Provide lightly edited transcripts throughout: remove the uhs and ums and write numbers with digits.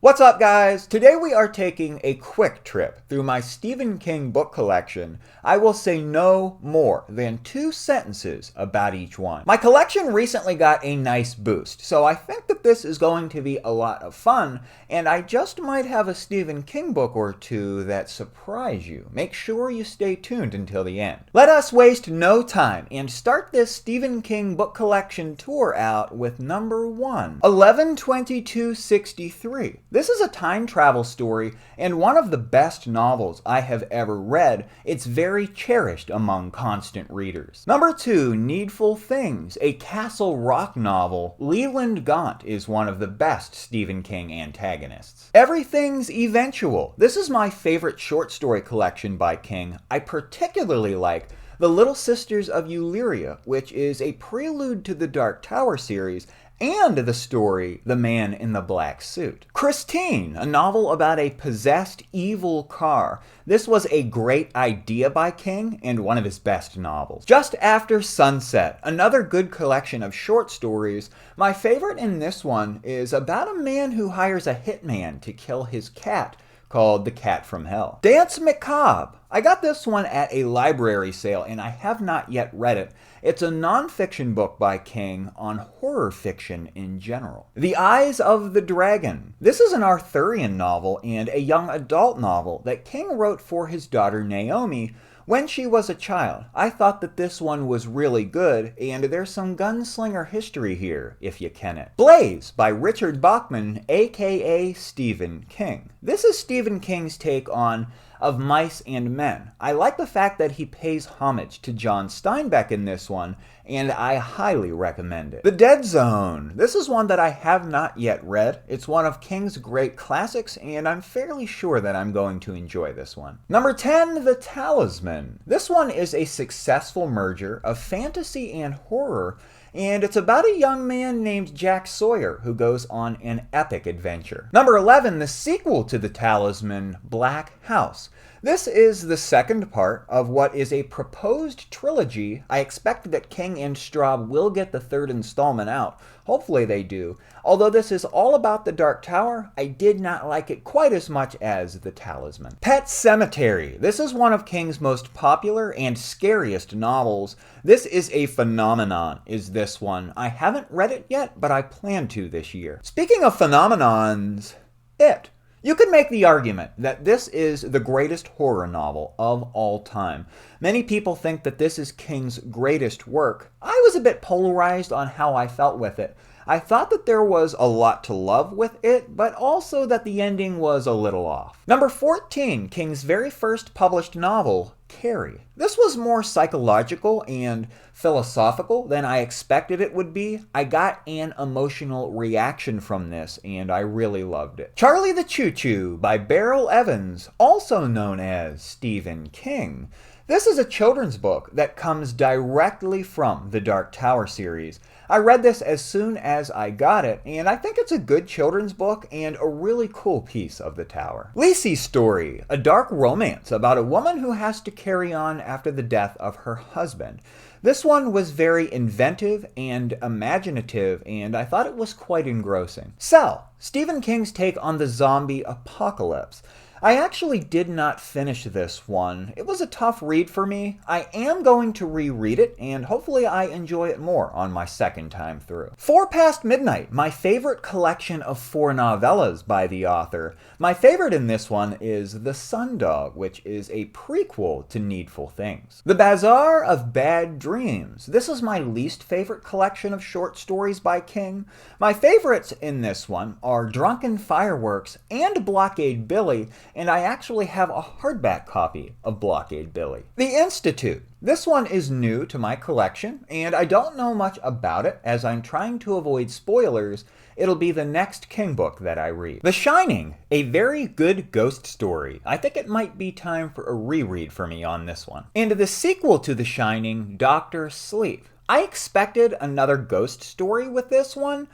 What's up, guys? Today we are taking a quick trip through my Stephen King book collection. I will say no more than 2 sentences about each one. My collection recently got a nice boost, so I think that this is going to be a lot of fun, and I just might have a Stephen King book or two that surprise you. Make sure you stay tuned until the end. Let us waste no time and start this Stephen King book collection tour out with number 1, 11/22/63. This is a time travel story and one of the best novels I have ever read. It's very cherished among constant readers. Number 2, Needful Things, a Castle Rock novel. Leland Gaunt is one of the best Stephen King antagonists. Everything's Eventual. This is my favorite short story collection by King. I particularly like The Little Sisters of Illyria, which is a prelude to the Dark Tower series, and the story The Man in the Black Suit. Christine, a novel about a possessed evil car. This was a great idea by King and one of his best novels. Just After Sunset, another good collection of short stories. My favorite in this one is about a man who hires a hitman to kill his cat, called The Cat from Hell. Dance Macabre. I got this one at a library sale and I have not yet read it. It's a non-fiction book by King on horror fiction in general. The Eyes of the Dragon. This is an Arthurian novel and a young adult novel that King wrote for his daughter Naomi when she was a child. I thought that this one was really good, and there's some Gunslinger history here, if you can it. Blaze by Richard Bachman, aka Stephen King. This is Stephen King's take on Of Mice and Men. I like the fact that he pays homage to John Steinbeck in this one, and I highly recommend it. The Dead Zone. This is one that I have not yet read. It's one of King's great classics, and I'm fairly sure that I'm going to enjoy this one. Number 10, The Talisman. This one is a successful merger of fantasy and horror, and it's about a young man named Jack Sawyer who goes on an epic adventure. Number 11, the sequel to The Talisman, Black House. This is the second part of what is a proposed trilogy. I expect that King and Straub will get the third installment out. Hopefully they do. Although this is all about the Dark Tower, I did not like it quite as much as The Talisman. Pet Sematary. This is one of King's most popular and scariest novels. This is a phenomenon, is this one. I haven't read it yet, but I plan to this year. Speaking of phenomenons, It. You could make the argument that this is the greatest horror novel of all time. Many people think that this is King's greatest work. I was a bit polarized on how I felt with it. I thought that there was a lot to love with it, but also that the ending was a little off. Number 14, King's very first published novel, Carrie. This was more psychological and philosophical than I expected it would be. I got an emotional reaction from this, and I really loved it. Charlie the Choo-Choo by Beryl Evans, also known as Stephen King. This is a children's book that comes directly from the Dark Tower series. I read this as soon as I got it, and I think it's a good children's book and a really cool piece of the tower. Lacey's Story, a dark romance about a woman who has to carry on after the death of her husband. This one was very inventive and imaginative, and I thought it was quite engrossing. Cell, Stephen King's take on the zombie apocalypse. I actually did not finish this one. It was a tough read for me. I am going to reread it, and hopefully I enjoy it more on my second time through. 4 Past Midnight, my favorite collection of 4 novellas by the author. My favorite in this one is The Sundog, which is a prequel to Needful Things. The Bazaar of Bad Dreams. This is my least favorite collection of short stories by King. My favorites in this one are Drunken Fireworks and Blockade Billy, and I actually have a hardback copy of Blockade Billy. The Institute. This one is new to my collection, and I don't know much about it as I'm trying to avoid spoilers. It'll be the next King book that I read. The Shining, a very good ghost story. I think it might be time for a reread for me on this one. And the sequel to The Shining, Dr. Sleep. I expected another ghost story with this one,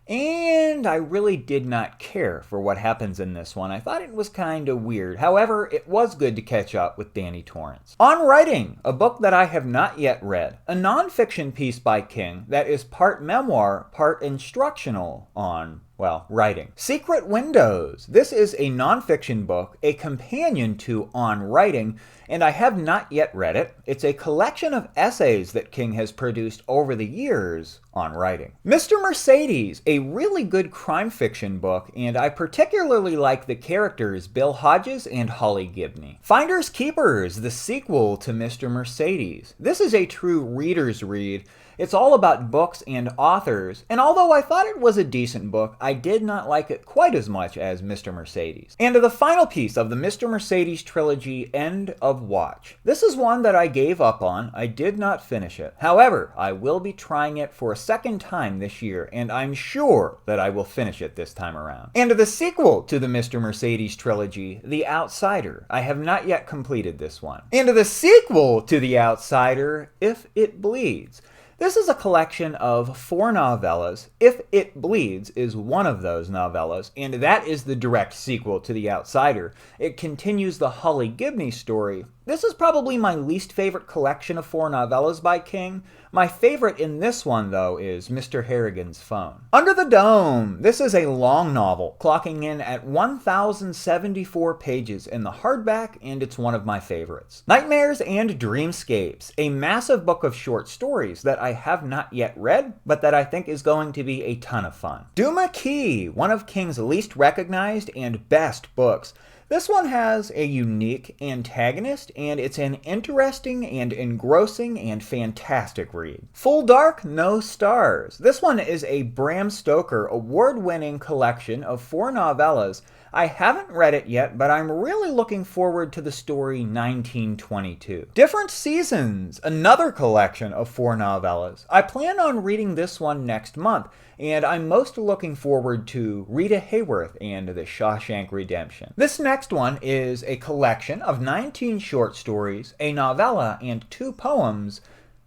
and I really did not care for what happens in this one. I thought it was kind of weird. However, it was good to catch up with Danny Torrance. On Writing, a book that I have not yet read. A nonfiction piece by King that is part memoir, part instructional on well, writing. Secret Windows. This is a nonfiction book, a companion to On Writing, and I have not yet read it. It's a collection of essays that King has produced over the years on writing. Mr. Mercedes, a really good crime fiction book, and I particularly like the characters Bill Hodges and Holly Gibney. Finders Keepers, the sequel to Mr. Mercedes. This is a true reader's read. It's all about books and authors, and although I thought it was a decent book, I did not like it quite as much as Mr. Mercedes. And the final piece of the Mr. Mercedes trilogy, End of Watch. This is one that I gave up on. I did not finish it. However, I will be trying it for a second time this year, and I'm sure that I will finish it this time around. And the sequel to the Mr. Mercedes trilogy, The Outsider. I have not yet completed this one. And the sequel to The Outsider, If It Bleeds. This is a collection of 4 novellas. If It Bleeds is one of those novellas, and that is the direct sequel to The Outsider. It continues the Holly Gibney story. This is probably my least favorite collection of 4 novellas by King. My favorite in this one, though, is Mr. Harrigan's Phone. Under the Dome. This is a long novel, clocking in at 1,074 pages in the hardback, and it's one of my favorites. Nightmares and Dreamscapes, a massive book of short stories that I have not yet read, but that I think is going to be a ton of fun. Douma Key, one of King's least recognized and best books. This one has a unique antagonist, and it's an interesting and engrossing and fantastic read. Full Dark, No Stars. This one is a Bram Stoker award-winning collection of 4 novellas. I haven't read it yet, but I'm really looking forward to the story 1922. Different Seasons, another collection of 4 novellas. I plan on reading this one next month, and I'm most looking forward to Rita Hayworth and The Shawshank Redemption. This next one is a collection of 19 short stories, a novella, and 2 poems,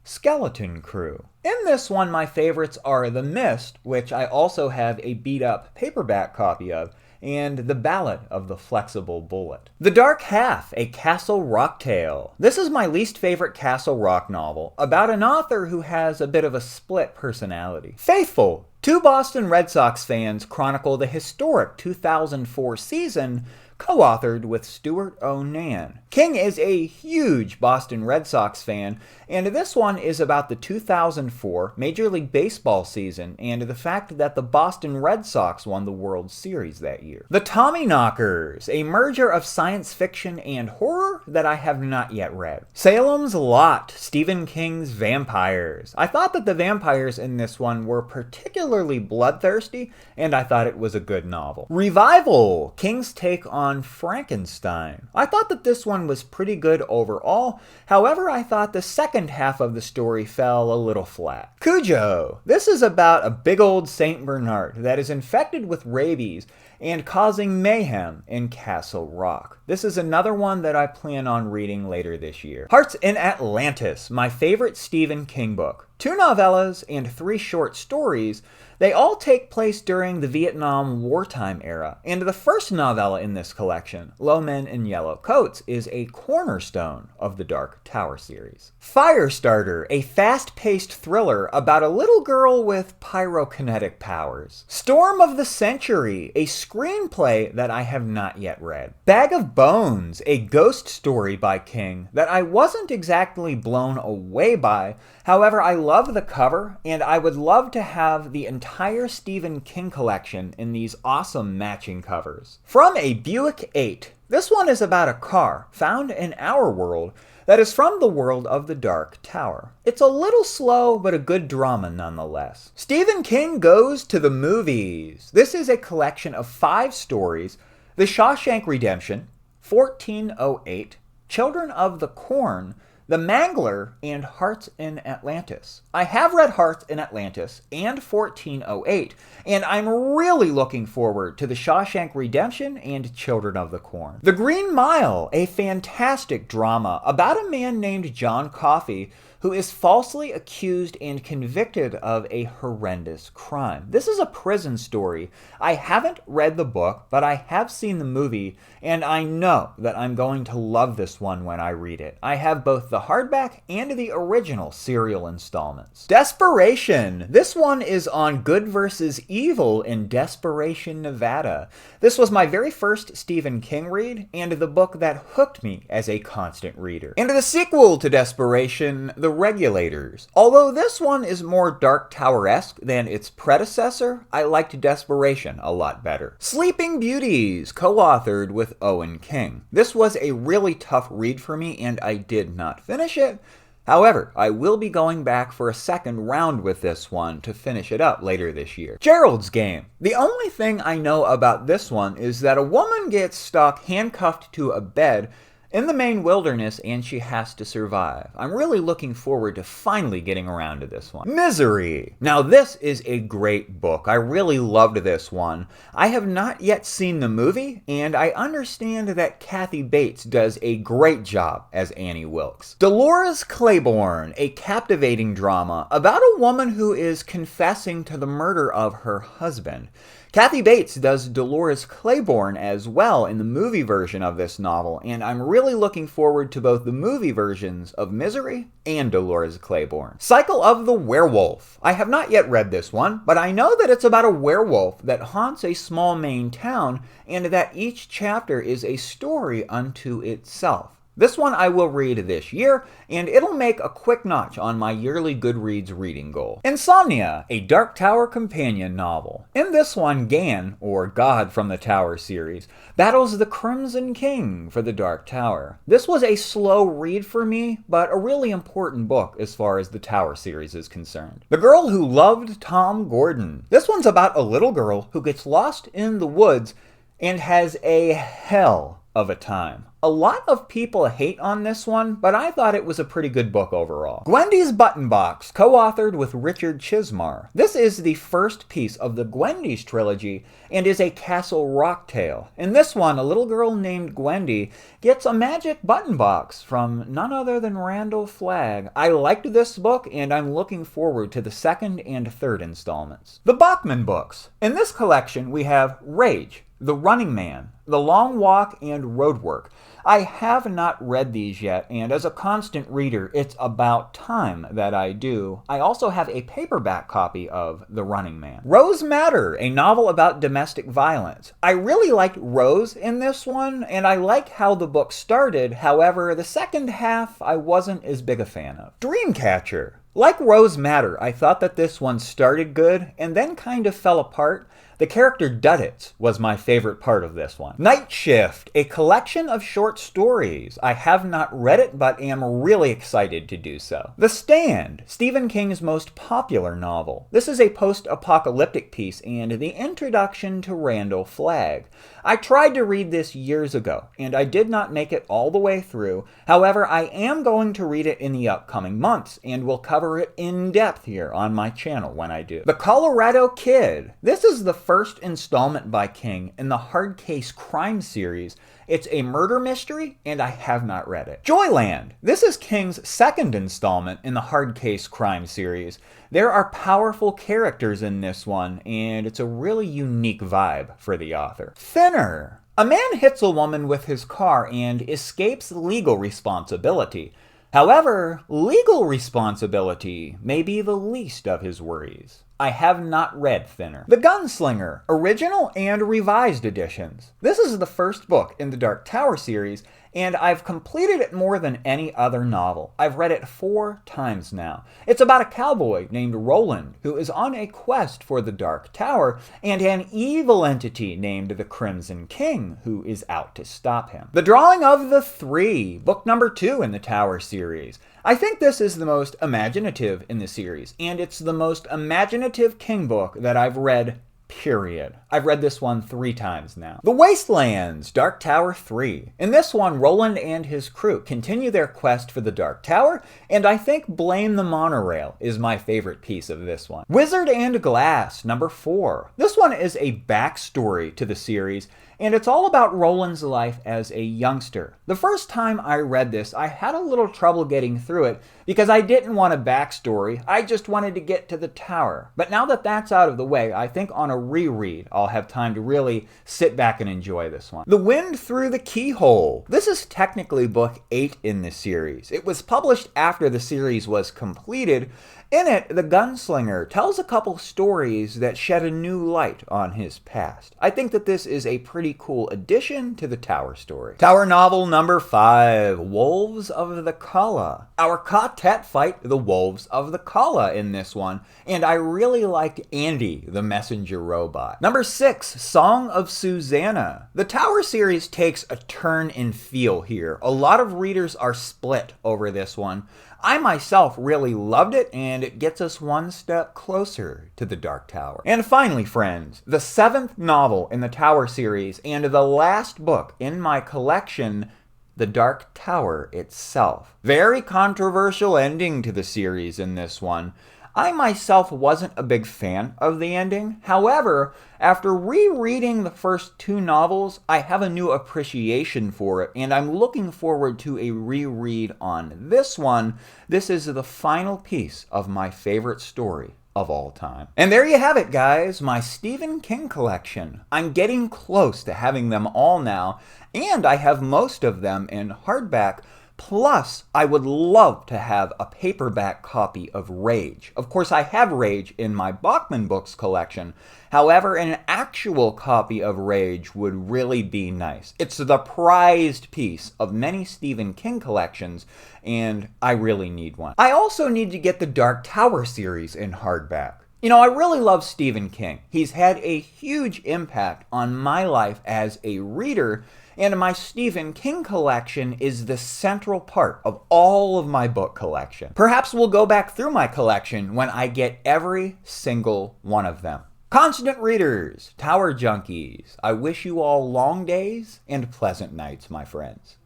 Skeleton Crew. In this one, my favorites are The Mist, which I also have a beat-up paperback copy of, and The Ballad of the Flexible Bullet. The Dark Half, a Castle Rock tale. This is my least favorite Castle Rock novel, about an author who has a bit of a split personality. Faithful. 2 Boston Red Sox fans chronicle the historic 2004 season, co-authored with Stuart O'Nan. King is a huge Boston Red Sox fan, and this one is about the 2004 Major League Baseball season and the fact that the Boston Red Sox won the World Series that year. The Tommyknockers, a merger of science fiction and horror that I have not yet read. Salem's Lot, Stephen King's vampires. I thought that the vampires in this one were particularly bloodthirsty, and I thought it was a good novel. Revival, King's take on Frankenstein. I thought that this one was pretty good overall. However, I thought the second half of the story fell a little flat. Cujo. This is about a big old Saint Bernard that is infected with rabies and causing mayhem in Castle Rock. This is another one that I plan on reading later this year. Hearts in Atlantis, my favorite Stephen King book. 2 novellas and 3 short stories. They all take place during the Vietnam wartime era, and the first novella in this collection, Low Men in Yellow Coats, is a cornerstone of the Dark Tower series. Firestarter, a fast-paced thriller about a little girl with pyrokinetic powers. Storm of the Century, a screenplay that I have not yet read. Bag of Bones, a ghost story by King that I wasn't exactly blown away by. However, I love the cover, and I would love to have the entire Stephen King collection in these awesome matching covers. From a Buick 8. This one is about a car found in our world that is from the world of the Dark Tower. It's a little slow, but a good drama nonetheless. Stephen King Goes to the Movies. This is a collection of 5 stories. The Shawshank Redemption, 1408, Children of the Corn, The Mangler, and Hearts in Atlantis. I have read Hearts in Atlantis and 1408, and I'm really looking forward to The Shawshank Redemption and Children of the Corn. The Green Mile, a fantastic drama about a man named John Coffey who is falsely accused and convicted of a horrendous crime. This is a prison story. I haven't read the book, but I have seen the movie, and I know that I'm going to love this one when I read it. I have both the hardback and the original serial installments. Desperation. This one is on good versus evil in Desperation, Nevada. This was my very first Stephen King read, and the book that hooked me as a constant reader. And the sequel to Desperation, The Regulators. Although this one is more Dark Tower-esque than its predecessor, I liked Desperation a lot better. Sleeping Beauties, co-authored with Owen King. This was a really tough read for me, and I did not finish it. However, I will be going back for a second round with this one to finish it up later this year. Gerald's Game. The only thing I know about this one is that a woman gets stuck handcuffed to a bed in the main wilderness and she has to survive. I'm really looking forward to finally getting around to this one. Misery. Now this is a great book. I really loved this one. I have not yet seen the movie, and I understand that Kathy Bates does a great job as Annie Wilkes. Dolores Claiborne, a captivating drama about a woman who is confessing to the murder of her husband. Kathy Bates does Dolores Claiborne as well in the movie version of this novel, and I'm really looking forward to both the movie versions of Misery and Dolores Claiborne. Cycle of the Werewolf. I have not yet read this one, but I know that it's about a werewolf that haunts a small Maine town, and that each chapter is a story unto itself. This one I will read this year, and it'll make a quick notch on my yearly Goodreads reading goal. Insomnia, a Dark Tower companion novel. In this one, Gan, or God from the Tower series, battles the Crimson King for the Dark Tower. This was a slow read for me, but a really important book as far as the Tower series is concerned. The Girl Who Loved Tom Gordon. This one's about a little girl who gets lost in the woods and has a hell of a time. A lot of people hate on this one, but I thought it was a pretty good book overall. Gwendy's Button Box, co-authored with Richard Chismar. This is the first piece of the Gwendy's trilogy and is a Castle Rock tale. In this one, a little girl named Gwendy gets a magic button box from none other than Randall Flagg. I liked this book, and I'm looking forward to the second and third installments. The Bachman books. In this collection, we have Rage, The Running Man, The Long Walk, and Roadwork. I have not read these yet, and as a constant reader, it's about time that I do. I also have a paperback copy of The Running Man. Rose Matter, a novel about domestic violence. I really liked Rose in this one, and I like how the book started. However, the second half I wasn't as big a fan of. Dreamcatcher. Like Rose Matter, I thought that this one started good and then kind of fell apart. The character Duddits was my favorite part of this one. Night Shift, a collection of short stories. I have not read it, but am really excited to do so. The Stand, Stephen King's most popular novel. This is a post-apocalyptic piece and the introduction to Randall Flagg. I tried to read this years ago, and I did not make it all the way through. However, I am going to read it in the upcoming months, and will cover it in depth here on my channel when I do. The Colorado Kid. This is the first installment by King in the Hard Case Crime series. It's a murder mystery, and I have not read it. Joyland. This is King's second installment in the Hard Case Crime series. There are powerful characters in this one, and it's a really unique vibe for the author. Thinner. A man hits a woman with his car and escapes legal responsibility. However, legal responsibility may be the least of his worries. I have not read Thinner. The Gunslinger, original and revised editions. This is the first book in the Dark Tower series, and I've completed it more than any other novel. I've read it 4 times now. It's about a cowboy named Roland who is on a quest for the Dark Tower and an evil entity named the Crimson King who is out to stop him. The Drawing of the Three, book number 2 in the Tower series. I think this is the most imaginative in the series, and it's the most imaginative King book that I've read, period. I've read this one 3 times now. The Wastelands, Dark Tower 3. In this one, Roland and his crew continue their quest for the Dark Tower, and I think Blame the Monorail is my favorite piece of this one. Wizard and Glass, number 4. This one is a backstory to the series, and it's all about Roland's life as a youngster. The first time I read this, I had a little trouble getting through it because I didn't want a backstory, I just wanted to get to the tower. But now that that's out of the way, I think on a reread, I'll have time to really sit back and enjoy this one. The Wind Through the Keyhole. This is technically book 8 in the series. It was published after the series was completed. In it, the Gunslinger tells a couple stories that shed a new light on his past. I think that this is a pretty cool addition to the Tower story. Tower novel number 5, Wolves of the Kala. Our quartet fight the Wolves of the Kala in this one, and I really liked Andy, the messenger robot. Number 6, Song of Susanna. The Tower series takes a turn in feel here. A lot of readers are split over this one. I myself really loved it, and it gets us one step closer to the Dark Tower. And finally, friends, the 7th novel in the Tower series and the last book in my collection, The Dark Tower itself. Very controversial ending to the series in this one. I myself wasn't a big fan of the ending. However, after rereading the first 2 novels, I have a new appreciation for it, and I'm looking forward to a reread on this one. This is the final piece of my favorite story of all time. And there you have it, guys, my Stephen King collection. I'm getting close to having them all now, and I have most of them in hardback. Plus, I would love to have a paperback copy of Rage. Of course, I have Rage in my Bachman Books collection. However, an actual copy of Rage would really be nice. It's the prized piece of many Stephen King collections, and I really need one. I also need to get the Dark Tower series in hardback. You know, I really love Stephen King. He's had a huge impact on my life as a reader, and my Stephen King collection is the central part of all of my book collection. Perhaps we'll go back through my collection when I get every single one of them. Constant readers, Tower junkies, I wish you all long days and pleasant nights, my friends.